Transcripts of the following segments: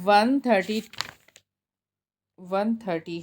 130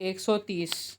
130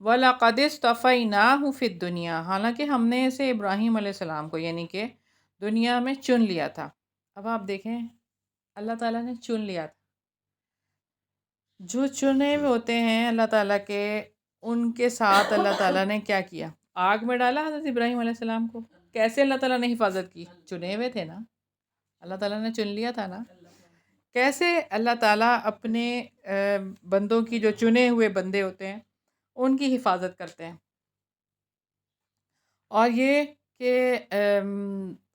وَلَقَدِ اصْطَفَيْنَاهُ فِي الدُّنْيَا، حالانکہ ہم نے اسے ابراہیم علیہ السلام کو یعنی کہ دنیا میں چن لیا تھا۔ اب آپ دیکھیں اللہ تعالیٰ نے چن لیا تھا، جو چنے ہوئے ہوتے ہیں اللہ تعالیٰ کے، ان کے ساتھ اللہ تعالیٰ نے کیا کیا؟ آگ میں ڈالا حضرت ابراہیم علیہ السلام کو۔ کیسے اللہ تعالیٰ نے حفاظت کی؟ چنے ہوئے تھے نا، اللہ تعالیٰ نے چن لیا تھا نا۔ کیسے اللہ تعالیٰ اپنے بندوں کی، جو چنے ہوئے بندے ہوتے ہیں، ان کی حفاظت کرتے ہیں، اور یہ کہ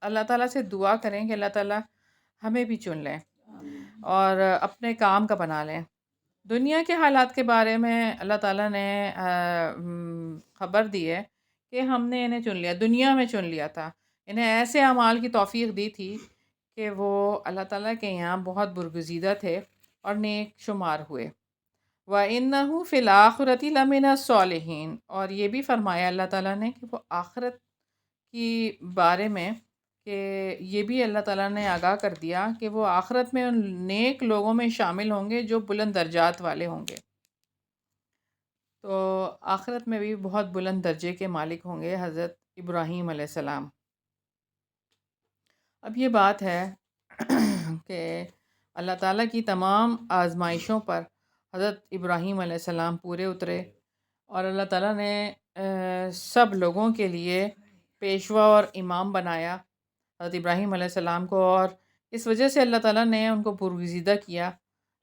اللہ تعالیٰ سے دعا کریں کہ اللہ تعالیٰ ہمیں بھی چن لیں اور اپنے کام کا بنا لیں۔ دنیا کے حالات کے بارے میں اللہ تعالیٰ نے خبر دی ہے کہ ہم نے انہیں چن لیا، دنیا میں چن لیا تھا، انہیں ایسے اعمال کی توفیق دی تھی کہ وہ اللہ تعالیٰ کے یہاں بہت برگزیدہ تھے اور نیک شمار ہوئے۔ وَإِنَّهُ فِي الْآخِرَةِ لَمِنَ الصَّالِحِينَ، اور یہ بھی فرمایا اللہ تعالیٰ نے کہ وہ آخرت کی بارے میں کہ یہ بھی اللہ تعالیٰ نے آگاہ کر دیا کہ وہ آخرت میں ان نیک لوگوں میں شامل ہوں گے جو بلند درجات والے ہوں گے۔ تو آخرت میں بھی بہت بلند درجے کے مالک ہوں گے حضرت ابراہیم علیہ السلام۔ اب یہ بات ہے کہ اللہ تعالیٰ کی تمام آزمائشوں پر حضرت ابراہیم علیہ السلام پورے اترے، اور اللہ تعالیٰ نے سب لوگوں کے لیے پیشوا اور امام بنایا حضرت ابراہیم علیہ السلام کو، اور اس وجہ سے اللہ تعالیٰ نے ان کو برگزیدہ کیا۔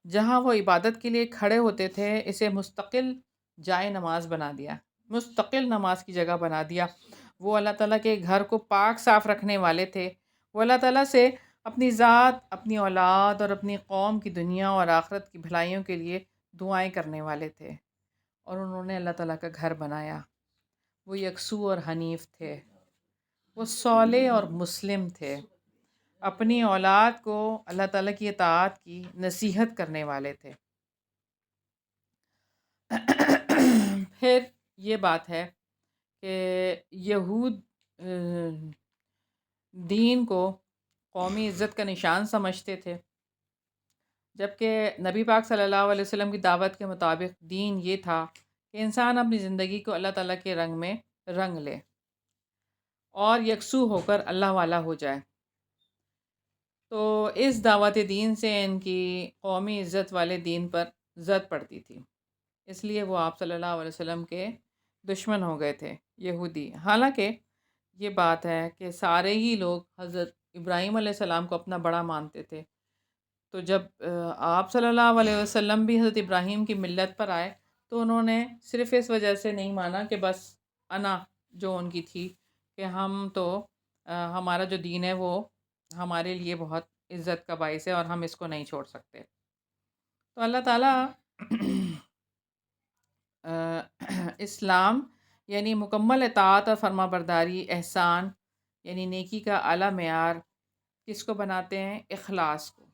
جہاں وہ عبادت کے لیے کھڑے ہوتے تھے اسے مستقل جائے نماز بنا دیا، مستقل نماز کی جگہ بنا دیا۔ وہ اللہ تعالیٰ کے گھر کو پاک صاف رکھنے والے تھے، وہ اللہ تعالیٰ سے اپنی ذات، اپنی اولاد اور اپنی قوم کی دنیا اور آخرت کی بھلائیوں کے لیے دعائیں کرنے والے تھے، اور انہوں نے اللہ تعالیٰ کا گھر بنایا۔ وہ یکسو اور حنیف تھے، وہ صالح اور مسلم تھے، اپنی اولاد کو اللہ تعالیٰ کی اطاعت کی نصیحت کرنے والے تھے۔ پھر یہ بات ہے کہ یہود دین کو قومی عزت کا نشان سمجھتے تھے، جبکہ نبی پاک صلی اللہ علیہ وسلم کی دعوت کے مطابق دین یہ تھا کہ انسان اپنی زندگی کو اللہ تعالیٰ کے رنگ میں رنگ لے اور یکسو ہو کر اللہ والا ہو جائے۔ تو اس دعوت دین سے ان کی قومی عزت والے دین پر زد پڑتی تھی، اس لیے وہ آپ صلی اللہ علیہ وسلم کے دشمن ہو گئے تھے، یہودی۔ حالانکہ یہ بات ہے کہ سارے ہی لوگ حضرت ابراہیم علیہ السلام کو اپنا بڑا مانتے تھے، تو جب آپ صلی اللہ علیہ وسلم بھی حضرت ابراہیم کی ملت پر آئے تو انہوں نے صرف اس وجہ سے نہیں مانا کہ بس انا جو ان کی تھی کہ ہم تو ہمارا جو دین ہے وہ ہمارے لیے بہت عزت کا باعث ہے اور ہم اس کو نہیں چھوڑ سکتے۔ تو اللہ تعالیٰ اسلام یعنی مکمل اطاعت اور فرما برداری، احسان یعنی نیکی کا اعلیٰ معیار کس کو بناتے ہیں؟ اخلاص کو،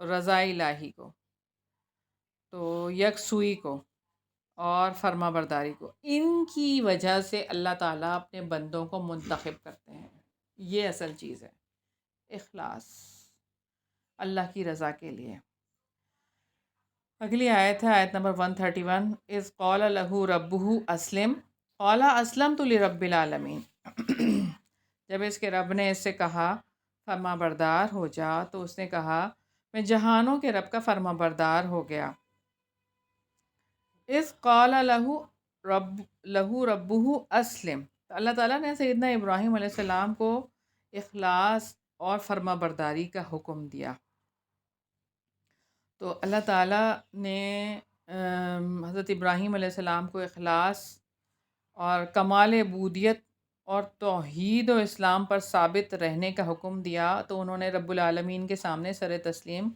رضا الہی کو، تو یکسوئی کو اور فرما برداری کو۔ ان کی وجہ سے اللہ تعالیٰ اپنے بندوں کو منتخب کرتے ہیں۔ یہ اصل چیز ہے، اخلاص اللہ کی رضا کے لیے۔ اگلی آیت ہے آیت نمبر 131، اذ قال لہ ربہ اسلم قال اسلمت لرب العالمین۔ جب اس کے رب نے اس سے کہا فرما بردار ہو جا، تو اس نے کہا میں جہانوں کے رب کا فرما بردار ہو گیا۔ اذ قال لہ ربہ اسلم، تو اللہ تعالیٰ نے سیدنا ابراہیم علیہ السلام کو اخلاص اور فرما برداری کا حکم دیا۔ تو اللہ تعالیٰ نے حضرت ابراہیم علیہ السلام کو اخلاص اور کمال عبودیت اور توحید و اسلام پر ثابت رہنے کا حکم دیا، تو انہوں نے رب العالمین کے سامنے سر تسلیم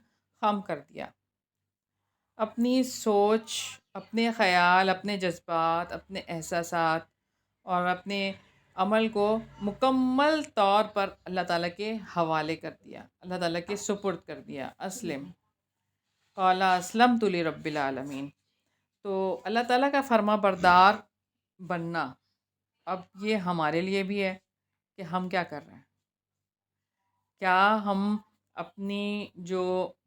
خم کر دیا۔ اپنی سوچ، اپنے خیال، اپنے جذبات، اپنے احساسات اور اپنے عمل کو مکمل طور پر اللہ تعالیٰ کے حوالے کر دیا، اللہ تعالیٰ کے سپرد کر دیا۔ اسلم قال اسلمت لرب العالمین۔ تو اللہ تعالیٰ کا فرما بردار بننا اب یہ ہمارے لیے بھی ہے کہ ہم کیا کر رہے ہیں۔ کیا ہم اپنی جو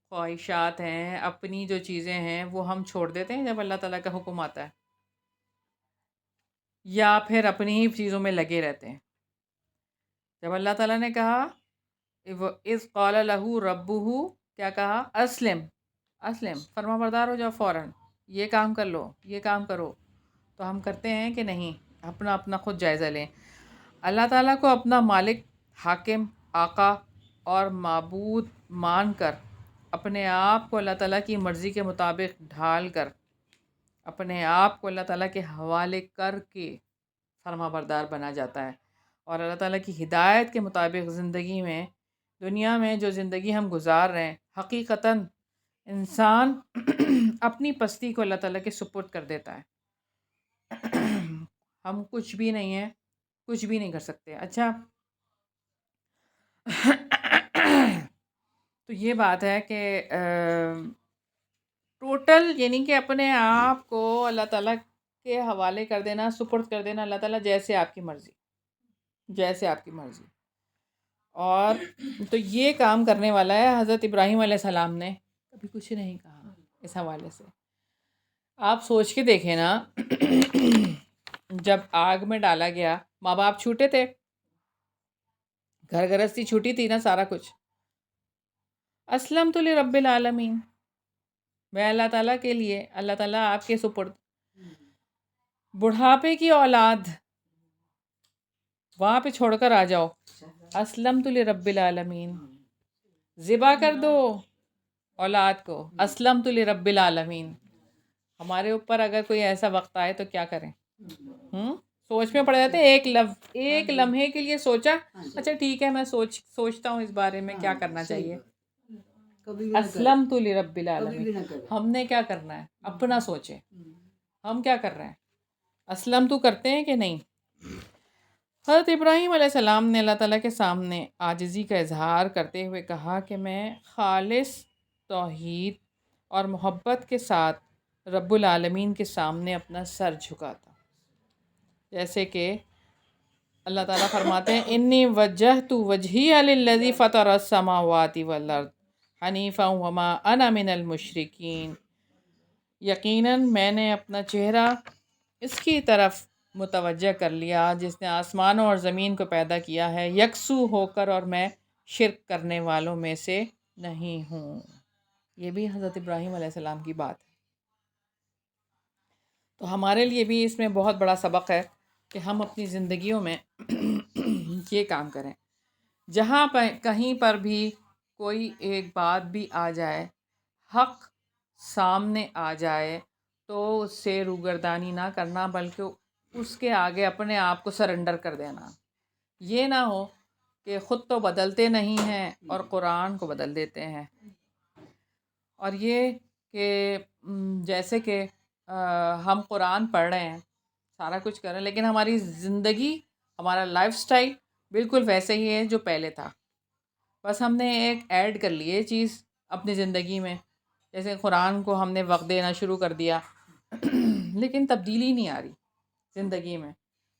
خواہشات ہیں، اپنی جو چیزیں ہیں وہ ہم چھوڑ دیتے ہیں جب اللہ تعالیٰ کا حکم آتا ہے؟ یا پھر اپنی ہی چیزوں میں لگے رہتے ہیں. جب اللہ تعالیٰ نے کہا اِذ قال لَهُ رَبُّهُ، کیا کہا؟ اسلم، اسلم، فرما بردار ہو جاؤ فوراً، یہ کام کر لو، یہ کام کرو. تو ہم کرتے ہیں کہ نہیں؟ اپنا اپنا خود جائزہ لیں. اللہ تعالیٰ کو اپنا مالک، حاکم، آقا اور معبود مان کر، اپنے آپ کو اللہ تعالیٰ کی مرضی کے مطابق ڈھال کر، اپنے آپ کو اللہ تعالیٰ کے حوالے کر کے فرما بردار بنا جاتا ہے. اور اللہ تعالیٰ کی ہدایت کے مطابق زندگی میں، دنیا میں جو زندگی ہم گزار رہے ہیں، حقیقتاً انسان اپنی پستی کو اللہ تعالیٰ کے سپرد کر دیتا ہے. ہم کچھ بھی نہیں ہیں، کچھ بھی نہیں کر سکتے. اچھا، تو یہ بات ہے کہ ٹوٹل یعنی کہ اپنے آپ کو اللہ تعالیٰ کے حوالے کر دینا، سپرد کر دینا. اللہ تعالیٰ جیسے آپ کی مرضی، جیسے آپ کی مرضی. اور تو یہ کام کرنے والا ہے. حضرت ابراہیم علیہ السلام نے کبھی کچھ نہیں کہا اس حوالے سے. آپ سوچ کے دیکھیں نا، جب آگ میں ڈالا گیا، ماں باپ چھوٹے تھے، گھر گرستی چھوٹی تھی نا، سارا کچھ. اسلمت لرب العالمین، میں اللہ تعالیٰ کے لیے، اللہ تعالیٰ آپ کے سپرد. بڑھاپے کی اولاد وہاں پہ چھوڑ کر آ جاؤ. اسلمت لرب العالمین، ذبح کر دو اولاد کو. اسلمت لرب العالمین. ہمارے اوپر اگر کوئی ایسا وقت آئے تو کیا کریں؟ سوچ میں پڑ جاتے ہیں. ایک لمحے کے لیے سوچا، اچھا ٹھیک ہے، میں سوچتا ہوں اس بارے میں کیا کرنا چاہیے. اسلمت لرب العالمین. ہم نے کیا کرنا ہے؟ اپنا سوچے ہم کیا کر رہے ہیں. اسلم تو کرتے ہیں کہ نہیں؟ حضرت ابراہیم علیہ السلام نے اللہ تعالیٰ کے سامنے عاجزی کا اظہار کرتے ہوئے کہا کہ میں خالص توحید اور محبت کے ساتھ رب العالمین کے سامنے اپنا سر جھکاتا. جیسے کہ اللہ تعالیٰ فرماتے ہیں انی وجہت وجہی للذی فطر السماوات والارض حنیفا وما انا من المشرکین. یقیناً میں نے اپنا چہرہ اس کی طرف متوجہ کر لیا جس نے آسمانوں اور زمین کو پیدا کیا ہے یکسو ہو کر، اور میں شرک کرنے والوں میں سے نہیں ہوں. یہ بھی حضرت ابراہیم علیہ السلام کی بات ہے. تو ہمارے لیے بھی اس میں بہت بڑا سبق ہے کہ ہم اپنی زندگیوں میں یہ کام کریں. جہاں پہ کہیں پر بھی کوئی ایک بات بھی آ جائے، حق سامنے آ جائے، تو اس سے روگردانی نہ کرنا، بلکہ اس کے آگے اپنے آپ کو سرنڈر کر دینا. یہ نہ ہو کہ خود تو بدلتے نہیں ہیں اور قرآن کو بدل دیتے ہیں. اور یہ کہ جیسے کہ ہم قرآن پڑھ رہے ہیں، سارا کچھ کر رہے ہیں، لیکن ہماری زندگی، ہمارا لائف سٹائل بالکل ویسے ہی ہے جو پہلے تھا. بس ہم نے ایک ایڈ کر لی ہے چیز اپنی زندگی میں، جیسے قرآن کو ہم نے وقت دینا شروع کر دیا، لیکن تبدیلی نہیں آ رہی زندگی میں.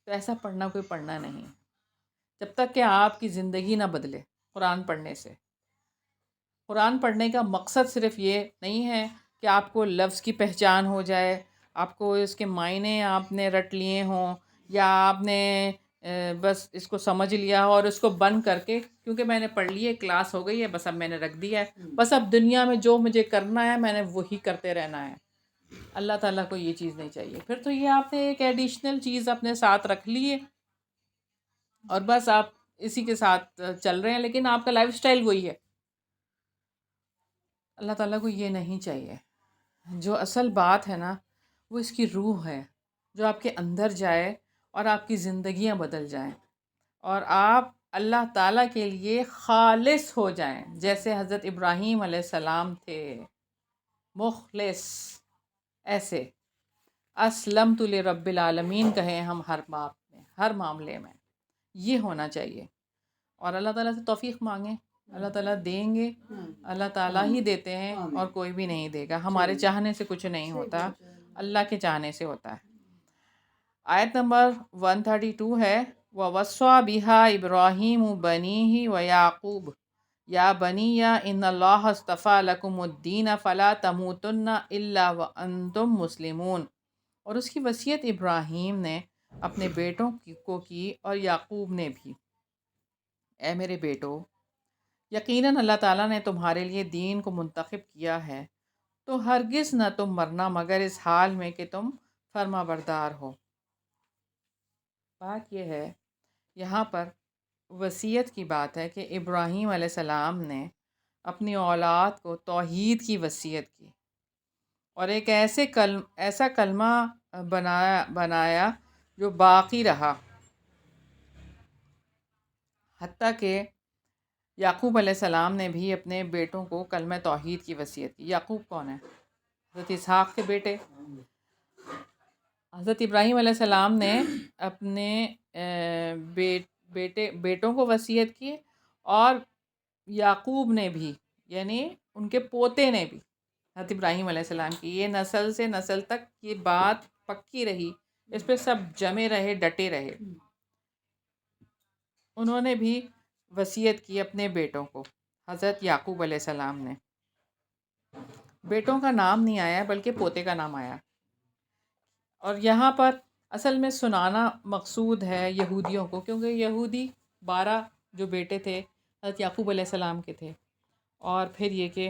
تو ایسا پڑھنا کوئی پڑھنا نہیں جب تک کہ آپ کی زندگی نہ بدلے. قرآن پڑھنے سے، قرآن پڑھنے کا مقصد صرف یہ نہیں ہے کہ آپ کو لفظ کی پہچان ہو جائے، آپ کو اس کے معنی آپ نے رٹ لیے ہوں، یا آپ نے بس اس کو سمجھ لیا اور اس کو بند کر کے، کیونکہ میں نے پڑھ لی ہے، کلاس ہو گئی ہے، بس اب میں نے رکھ دیا ہے، بس اب دنیا میں جو مجھے کرنا ہے میں نے وہی کرتے رہنا ہے. اللہ تعالیٰ کو یہ چیز نہیں چاہیے. پھر تو یہ آپ نے ایک ایڈیشنل چیز اپنے ساتھ رکھ لی ہے اور بس آپ اسی کے ساتھ چل رہے ہیں، لیکن آپ کا لائف سٹائل وہی ہے. اللہ تعالیٰ کو یہ نہیں چاہیے. جو اصل بات ہے نا، وہ اس کی روح ہے، جو آپ کے اندر جائے اور آپ کی زندگیاں بدل جائیں اور آپ اللہ تعالیٰ کے لیے خالص ہو جائیں، جیسے حضرت ابراہیم علیہ السلام تھے، مخلص. ایسے اسلمت لرب العالمین کہیں ہم ہر بات میں، ہر معاملے میں یہ ہونا چاہیے. اور اللہ تعالیٰ سے توفیق مانگیں، اللہ تعالیٰ دیں گے. اللہ تعالیٰ ہی دیتے ہیں اور کوئی بھی نہیں دے گا. ہمارے چاہنے سے کچھ نہیں ہوتا، اللہ کے چاہنے سے ہوتا ہے. آیت نمبر 132 ہے وَوَصَّى بِهَا إِبْرَاهِيمُ بَنِيهِ وَيَعْقُوبُ یا بنی ان اللہ اصطفیٰ لکم الدین فلا تموتن الا وانتم مسلمون. اور اس کی وصیت ابراہیم نے اپنے بیٹوں کو کی اور یعقوب نے بھی، اے میرے بیٹو، یقیناً اللہ تعالیٰ نے تمہارے لیے دین کو منتخب کیا ہے، تو ہرگز نہ تم مرنا مگر اس حال میں کہ تم فرما بردار ہو۔ بات یہ ہے، یہاں پر وصیت کی بات ہے کہ ابراہیم علیہ السلام نے اپنی اولاد کو توحید کی وصیت کی، اور ایک ایسا کلمہ بنایا جو باقی رہا، حتیٰ کہ یعقوب علیہ السلام نے بھی اپنے بیٹوں کو کلمہ توحید کی وصیت کی۔ یعقوب کون ہے؟ حضرت اسحاق کے بیٹے۔ حضرت ابراہیم علیہ السلام نے اپنے بیٹوں کو وصیت کی، اور یعقوب نے بھی، یعنی ان کے پوتے نے بھی حضرت ابراہیم علیہ السلام کی، یہ نسل سے نسل تک یہ بات پکی رہی، اس پہ سب جمے رہے، ڈٹے رہے۔ انہوں نے بھی وصیت کی اپنے بیٹوں کو، حضرت یعقوب علیہ السلام نے۔ بیٹوں کا نام نہیں آیا بلکہ پوتے کا نام آیا، اور یہاں پر اصل میں سنانا مقصود ہے یہودیوں کو، کیونکہ یہودی 12 جو بیٹے تھے حضرت یعقوب علیہ السلام کے تھے، اور پھر یہ کہ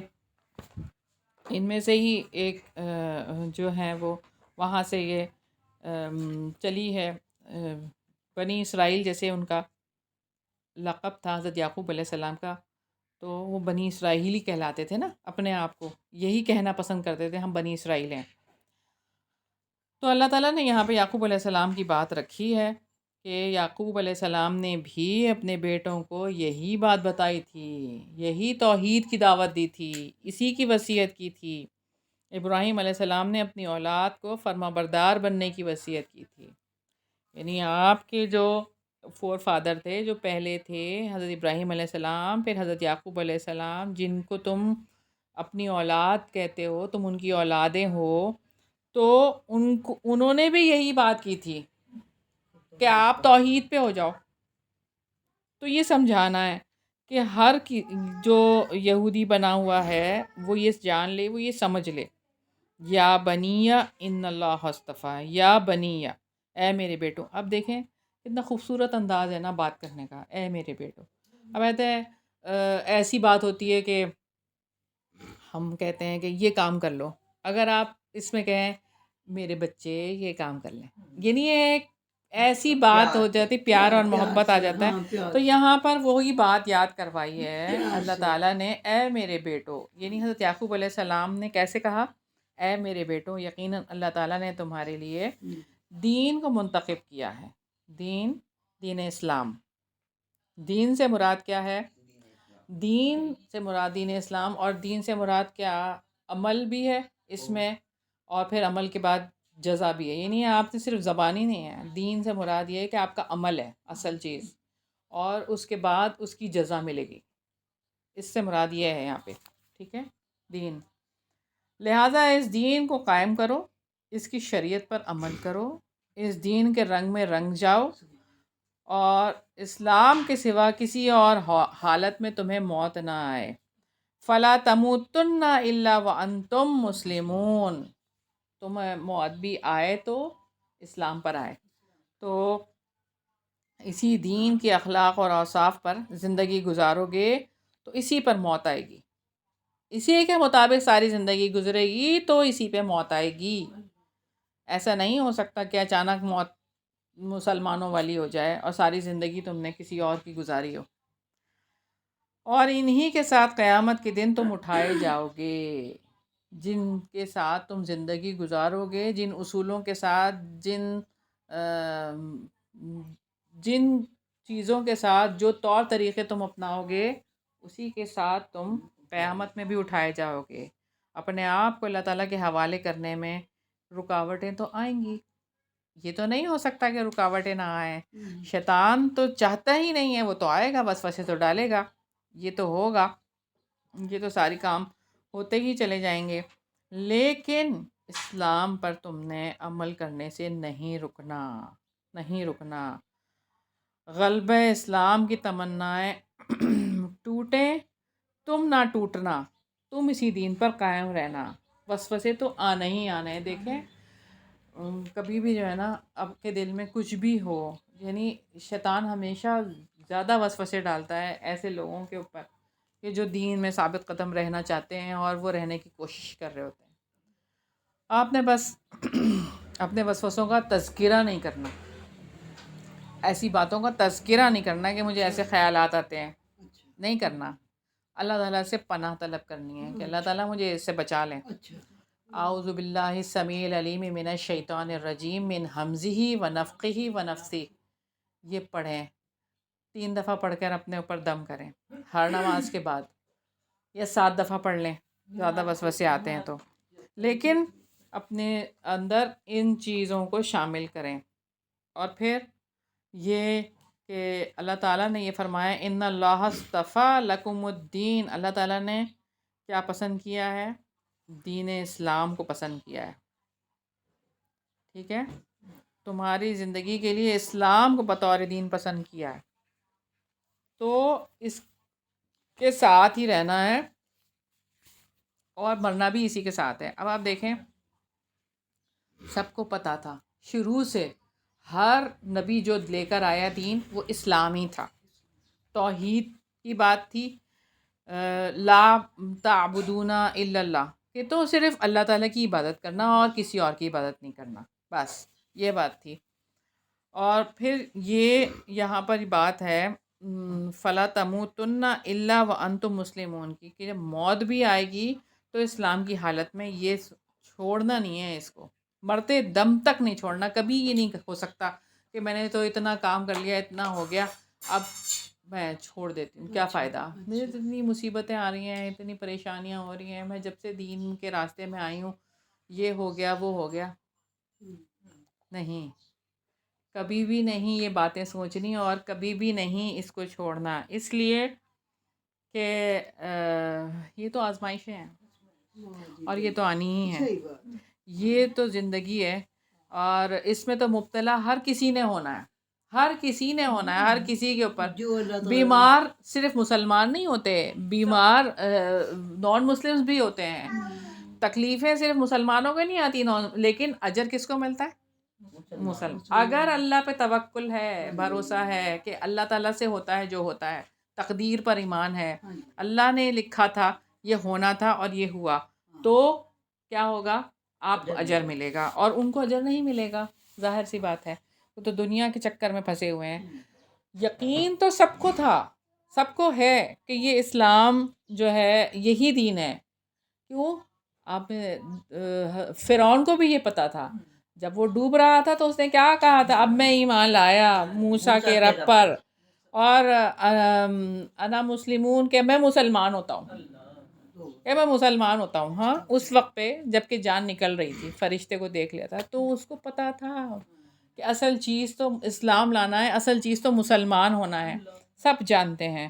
ان میں سے ہی ایک جو ہیں وہ وہاں سے یہ چلی ہے، بنی اسرائیل جیسے ان کا لقب تھا حضرت یعقوب علیہ السلام کا، تو وہ بنی اسرائیلی کہلاتے تھے نا، اپنے آپ کو یہی کہنا پسند کرتے تھے، ہم بنی اسرائیل ہیں۔ تو اللہ تعالیٰ نے یہاں پہ یعقوب علیہ السلام کی بات رکھی ہے کہ یعقوب علیہ السلام نے بھی اپنے بیٹوں کو یہی بات بتائی تھی، یہی توحید کی دعوت دی تھی، اسی کی وصیت کی تھی۔ ابراہیم علیہ السلام نے اپنی اولاد کو فرما بردار بننے کی وصیت کی تھی، یعنی آپ کے جو فور فادر تھے، جو پہلے تھے حضرت ابراہیم علیہ السلام، پھر حضرت یعقوب علیہ السلام، جن کو تم اپنی اولاد کہتے ہو، تم ان کی اولادیں ہو، تو انہوں نے بھی یہی بات کی تھی کہ آپ توحید پہ ہو جاؤ۔ تو یہ سمجھانا ہے کہ ہر جو یہودی بنا ہوا ہے وہ یہ جان لے، وہ یہ سمجھ لے، یا بنیہ ان اللہ اصطفیٰ، یا بنیہ، اے میرے بیٹو۔ اب دیکھیں کتنا خوبصورت انداز ہے نا بات کرنے کا، اے میرے بیٹو۔ اب ایسے ایسی بات ہوتی ہے کہ ہم کہتے ہیں کہ یہ کام کر لو، اگر آپ اس میں کہیں میرے بچے یہ کام کر لیں، یعنی ایک ایسی بات ہو جاتی، پیار اور محبت آ جاتا ہے۔ تو یہاں پر وہی بات یاد کروائی ہے اللہ تعالیٰ نے، اے میرے بیٹو، یعنی حضرت یعقوب علیہ السلام نے کیسے کہا؟ اے میرے بیٹو، یقیناً اللہ تعالیٰ نے تمہارے لیے دین کو منتخب کیا ہے۔ دین اسلام، دین سے مراد کیا ہے؟ دین سے مراد دین اسلام، اور دین سے مراد کیا؟ عمل بھی ہے اس میں، اور پھر عمل کے بعد جزا بھی ہے، یعنی آپ سے صرف زبانی نہیں ہے، دین سے مراد یہ ہے کہ آپ کا عمل ہے اصل چیز، اور اس کے بعد اس کی جزا ملے گی، اس سے مراد یہ ہے یہاں پہ، ٹھیک ہے؟ دین، لہٰذا اس دین کو قائم کرو، اس کی شریعت پر عمل کرو، اس دین کے رنگ میں رنگ جاؤ، اور اسلام کے سوا کسی اور حالت میں تمہیں موت نہ آئے۔ فَلَا تَمُوتُنَّ إِلَّا وَأَنْتُمْ مُسْلِمُونَ، تمہیں موت بھی آئے تو اسلام پر آئے، تو اسی دین کے اخلاق اور اوصاف پر زندگی گزارو گے تو اسی پر موت آئے گی، اسی کے مطابق ساری زندگی گزرے گی تو اسی پہ موت آئے گی۔ ایسا نہیں ہو سکتا کہ اچانک موت مسلمانوں والی ہو جائے اور ساری زندگی تم نے کسی اور کی گزاری ہو۔ اور انہی کے ساتھ قیامت کے دن تم اٹھائے جاؤ گے، جن کے ساتھ تم زندگی گزارو گے، جن اصولوں کے ساتھ، جن چیزوں کے ساتھ، جو طور طریقے تم اپناؤ گے، اسی کے ساتھ تم قیامت میں بھی اٹھائے جاؤ گے۔ اپنے آپ کو اللہ تعالیٰ کے حوالے کرنے میں رکاوٹیں تو آئیں گی، یہ تو نہیں ہو سکتا کہ رکاوٹیں نہ آئیں، شیطان تو چاہتا ہی نہیں ہے، وہ تو آئے گا، وسوسے تو ڈالے گا، یہ تو ہوگا، یہ تو ساری کام ہوتے ہی چلے جائیں گے، لیکن اسلام پر تم نے عمل کرنے سے نہیں رکنا۔ غلبہ اسلام کی تمنائیں ٹوٹیں، تم نہ ٹوٹنا، تم اسی دین پر قائم رہنا، وسوسے تو آنا ہی آنا ہے۔ دیکھیں کبھی بھی جو ہے نا آپ کے دل میں کچھ بھی ہو، یعنی شیطان ہمیشہ زیادہ وسوسے ڈالتا ہے ایسے لوگوں کے اوپر کہ جو دین میں ثابت قدم رہنا چاہتے ہیں اور وہ رہنے کی کوشش کر رہے ہوتے ہیں۔ آپ نے بس اپنے وسوسوں کا تذکرہ نہیں کرنا، ایسی باتوں کا تذکرہ نہیں کرنا کہ مجھے ایسے خیالات آتے ہیں، نہیں کرنا۔ اللہ تعالیٰ سے پناہ طلب کرنی ہے کہ اللہ تعالیٰ مجھے اس سے بچا لیں۔ اعوذ باللہ السمیع العلیم من الشیطان الرجیم من حمزہ ونفخہ ونفثہ، یہ پڑھیں 3 دفعہ پڑھ کر اپنے اوپر دم کریں ہر نماز کے بعد، یا 7 دفعہ پڑھ لیں زیادہ وسوسے آتے ہیں تو، لیکن اپنے اندر ان چیزوں کو شامل کریں۔ اور پھر یہ کہ اللہ تعالیٰ نے یہ فرمایا ان اللہ اصطفیٰ لکم الدین، اللہ تعالیٰ نے کیا پسند کیا ہے؟ دین اسلام کو پسند کیا ہے، ٹھیک ہے؟ تمہاری زندگی کے لیے اسلام کو بطور دین پسند کیا ہے، تو اس کے ساتھ ہی رہنا ہے اور مرنا بھی اسی کے ساتھ ہے۔ اب آپ دیکھیں، سب کو پتہ تھا شروع سے ہر نبی جو لے کر آیا دین وہ اسلامی تھا، توحید کی بات تھی، لا تعبدون الا اللہ، کہ تو صرف اللہ تعالیٰ کی عبادت کرنا اور کسی اور کی عبادت نہیں کرنا، بس یہ بات تھی۔ اور پھر یہ یہاں پر بات ہے فلا تموتن الا وانتم مسلمون کی، کہ جب موت بھی آئے گی تو اسلام کی حالت میں، یہ چھوڑنا نہیں ہے، اس کو مرتے دم تک نہیں چھوڑنا۔ کبھی یہ نہیں ہو سکتا کہ میں نے تو اتنا کام کر لیا، اتنا ہو گیا، اب میں چھوڑ دیتی ہوں، کیا فائدہ، مجھے اتنی مصیبتیں آ رہی ہیں، اتنی پریشانیاں ہو رہی ہیں، میں جب سے دین کے راستے میں آئی ہوں یہ ہو گیا وہ ہو گیا۔ نہیں، کبھی بھی نہیں یہ باتیں سوچنی اور کبھی بھی نہیں اس کو چھوڑنا، اس لیے کہ یہ تو آزمائشیں ہیں اور یہ تو آنی ہی ہے، یہ تو زندگی ہے، اور اس میں تو مبتلا ہر کسی نے ہونا ہے، ہر کسی نے ہونا ہے، ہر کسی کے اوپر۔ بیمار صرف مسلمان نہیں ہوتے، بیمار نان مسلمز بھی ہوتے ہیں، تکلیفیں صرف مسلمانوں کو نہیں آتی، لیکن اجر کس کو ملتا ہے؟ مسلم۔ اگر اللہ پہ توکل ہے، بھروسہ ہے کہ اللہ تعالیٰ سے ہوتا ہے جو ہوتا ہے، تقدیر پر ایمان ہے، اللہ نے لکھا تھا یہ ہونا تھا اور یہ ہوا، تو کیا ہوگا؟ آپ کو اجر ملے گا، اور ان کو اجر نہیں ملے گا، ظاہر سی بات ہے، وہ تو دنیا کے چکر میں پھنسے ہوئے ہیں۔ یقین تو سب کو تھا، سب کو ہے کہ یہ اسلام جو ہے یہی دین ہے۔ کیوں؟ آپ فرعون کو بھی یہ پتا تھا، جب وہ ڈوب رہا تھا تو اس نے کیا کہا تھا؟ اب میں ایمان لایا موسیٰ کے رب پر، اور انا مسلمون، کہ میں مسلمان ہوتا ہوں، کہ میں مسلمان ہوتا ہوں۔ ہاں، اس وقت پہ جب کہ جان نکل رہی تھی، فرشتے کو دیکھ لیا تھا، تو اس کو پتا تھا کہ اصل چیز تو اسلام لانا ہے، اصل چیز تو مسلمان ہونا ہے، سب جانتے ہیں۔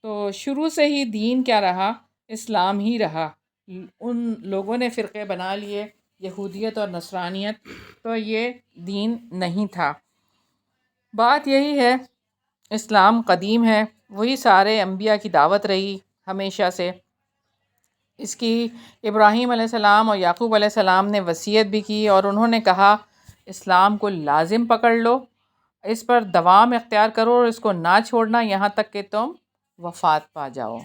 تو شروع سے ہی دین کیا رہا؟ اسلام ہی رہا۔ ان لوگوں نے فرقے بنا لیے، یہودیت اور نصرانیت، تو یہ دین نہیں تھا۔ بات یہی ہے، اسلام قدیم ہے، وہی سارے انبیاء کی دعوت رہی ہمیشہ سے۔ اس کی ابراہیم علیہ السلام اور یعقوب علیہ السلام نے وصیت بھی کی، اور انہوں نے کہا اسلام کو لازم پکڑ لو، اس پر دوام اختیار کرو اور اس کو نہ چھوڑنا یہاں تک کہ تم وفات پا جاؤ۔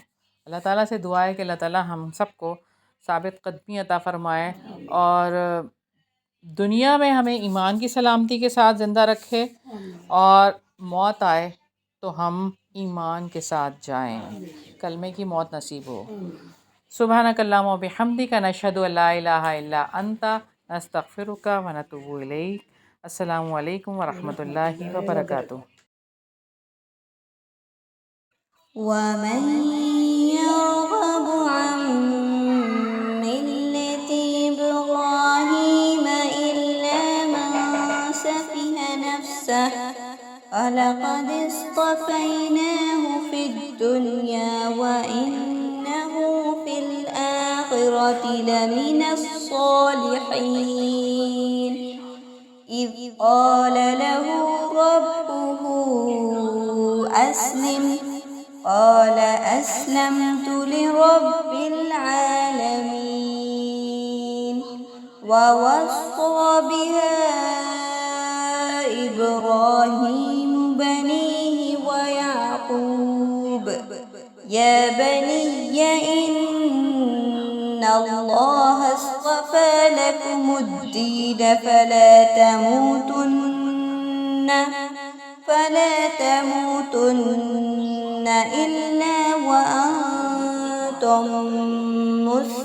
اللہ تعالیٰ سے دعا ہے کہ اللہ تعالیٰ ہم سب کو ثابت قدمی عطا فرمائے، اور دنیا میں ہمیں ایمان کی سلامتی کے ساتھ زندہ رکھے، اور موت آئے تو ہم ایمان کے ساتھ جائیں، کلمے کی موت نصیب ہو۔ سبحانک اللہم و بحمدک، نشہد ان لا الہ الا انت، نستغفرک و نتوب الیک۔ السلام علیکم ورحمۃ اللہ وبرکاتہ۔ ومن يرغب عن ملة إبراهيم إلا من سفه نفسه ولقد اصطفيناه في الدنيا وإنه في الآخرة لمن الصالحين إذ قال له ربه أسلم قال أسلمت لرب العالمين ووصى بها إبراهيم بنيه ويعقوب يا بني إن الله اصطفى لكم الدين فلا تموتن إلا وأنتم مسلمون.